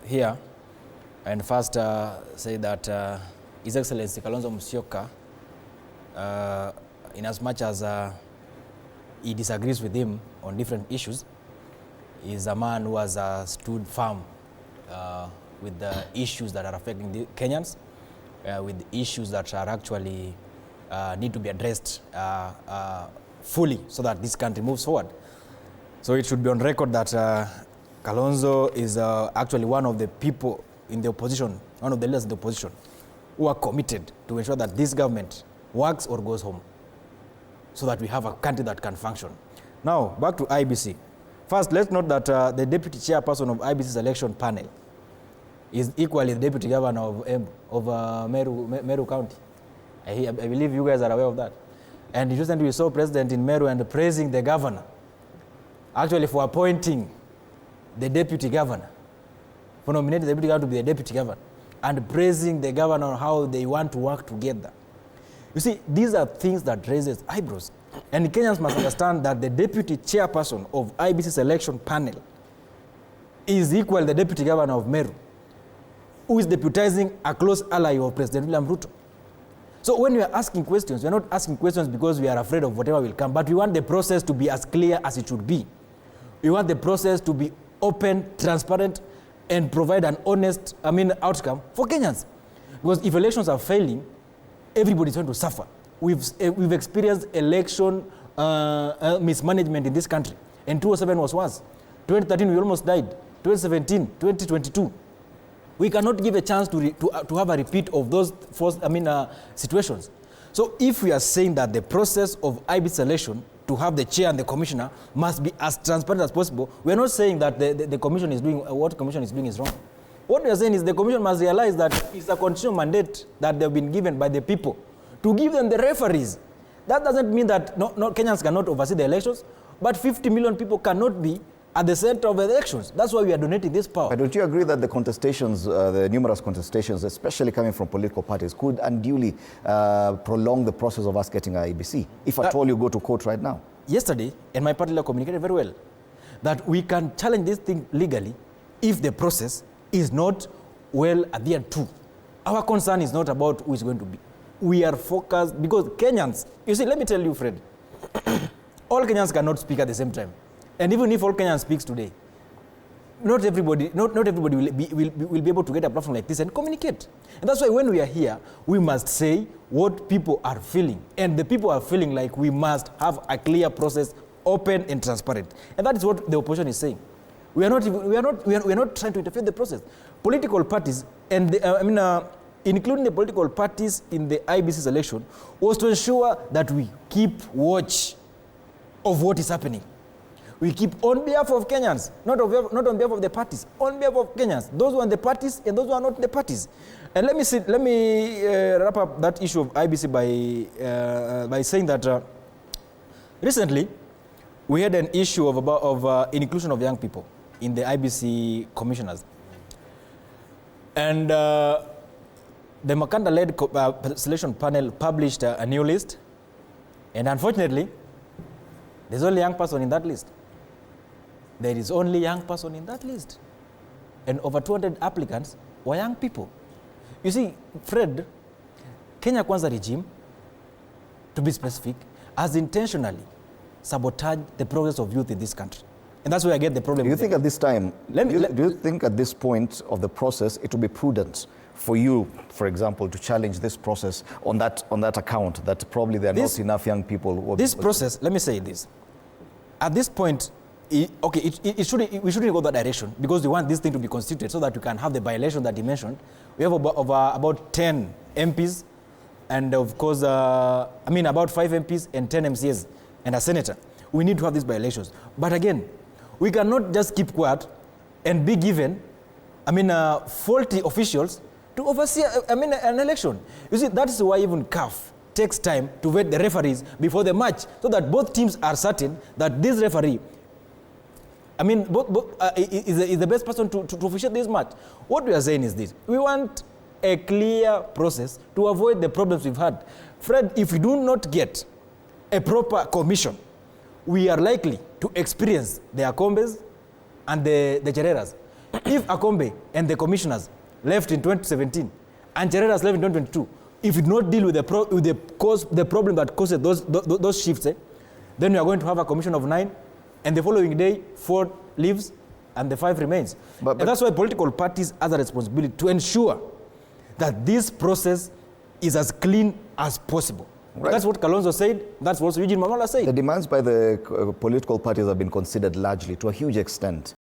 here and first say that His Excellency Kalonzo Musyoka, in as much as he disagrees with him on different issues, is a man who has stood firm with the issues that are affecting the Kenyans, with issues that are actually need to be addressed fully so that this country moves forward. So it should be on record that Kalonzo is actually one of the people in the opposition, one of the leaders in the opposition, who are committed to ensure that this government works or goes home, so that we have a country that can function. Now, back to IEBC. First, let's note that the deputy chairperson of IEBC's election panel is equally the deputy governor of Meru County. I believe you guys are aware of that. And recently we saw President in Meru and praising the governor, actually for appointing the deputy governor, for nominating the deputy governor to be the deputy governor, and praising the governor on how they want to work together. You see, these are things that raises eyebrows. And Kenyans must understand that the deputy chairperson of IEBC's election panel is equal to the deputy governor of Meru, who is deputizing a close ally of President William Ruto. So when we are asking questions, we are not asking questions because we are afraid of whatever will come, but we want the process to be as clear as it should be. We want the process to be open, transparent, and provide an honest, outcome for Kenyans. Because if elections are failing, everybody is going to suffer. We've experienced election mismanagement in this country, and 2007 was worse. 2013 we almost died. 2017, 2022. We cannot give a chance to have a repeat of those situations. So if we are saying that the process of IEBC selection to have the chair and the commissioner must be as transparent as possible, we are not saying that the commission is doing what the commission is doing is wrong. What we are saying is the commission must realize that it's a constitutional mandate that they've been given by the people to give them the referees. That doesn't mean that no Kenyans cannot oversee the elections, but 50 million people cannot be at the center of the elections. That's why we are donating this power. But don't you agree that the contestations, the numerous contestations, especially coming from political parties, could unduly prolong the process of us getting our IEBC, if at all you go to court right now? Yesterday, and my party communicated very well, that we can challenge this thing legally if the process is not well adhered to. Our concern is not about who is going to be. We are focused, because Kenyans, you see, let me tell you, Fred, all Kenyans cannot speak at the same time. And even if all Kenyans speaks today, not everybody will be able to get a platform like this and communicate. And that's why when we are here, we must say what people are feeling. And the people are feeling like we must have a clear process, open and transparent. And that is what the opposition is saying. We are not trying to interfere in the process. Political parties, and including the political parties in the IEBC's election, was to ensure that we keep watch of what is happening. We keep on behalf of Kenyans, not on behalf of the parties, on behalf of Kenyans, those who are in the parties and those who are not in the parties. And let me wrap up that issue of IEBC by saying that recently we had an issue of inclusion of young people in the IEBC commissioners. And the Makanda-led selection panel published a new list, and unfortunately, there's only a young person in that list. There is only a young person in that list. And over 200 applicants were young people. You see, Fred, Kenya Kwanza regime, to be specific, has intentionally sabotaged the progress of youth in this country. And that's where I get the problem. Do you think at this time, do you think at this point of the process, it will be prudent for you, for example, to challenge this process on that account, that probably there are not enough young people? This process, let me say this. At this point, we shouldn't go that direction, because we want this thing to be constituted so that we can have the by-election that you mentioned. We have about 10 MPs, and of course, about 5 MPs and 10 MCAs and a senator. We need to have these by-elections. But again, we cannot just keep quiet and be given, faulty officials to oversee, an election. You see, that's why even CAF takes time to vet the referees before the match, so that both teams are certain that this referee, is the best person to officiate this match. What we are saying is this: we want a clear process to avoid the problems we've had. Fred, if we do not get a proper commission, we are likely to experience the Akombes and the Chereras. If Akombe and the commissioners left in 2017 and Chereras left in 2022, if we do not deal with the problem that caused those shifts, then we are going to have a commission of 9, and the following day 4 leaves and the 5 remains. But and that's why political parties have a responsibility to ensure that this process is as clean as possible. Right. That's what Kalonzo said. That's what Eugene Mamala said. The demands by the political parties have been considered largely, to a huge extent.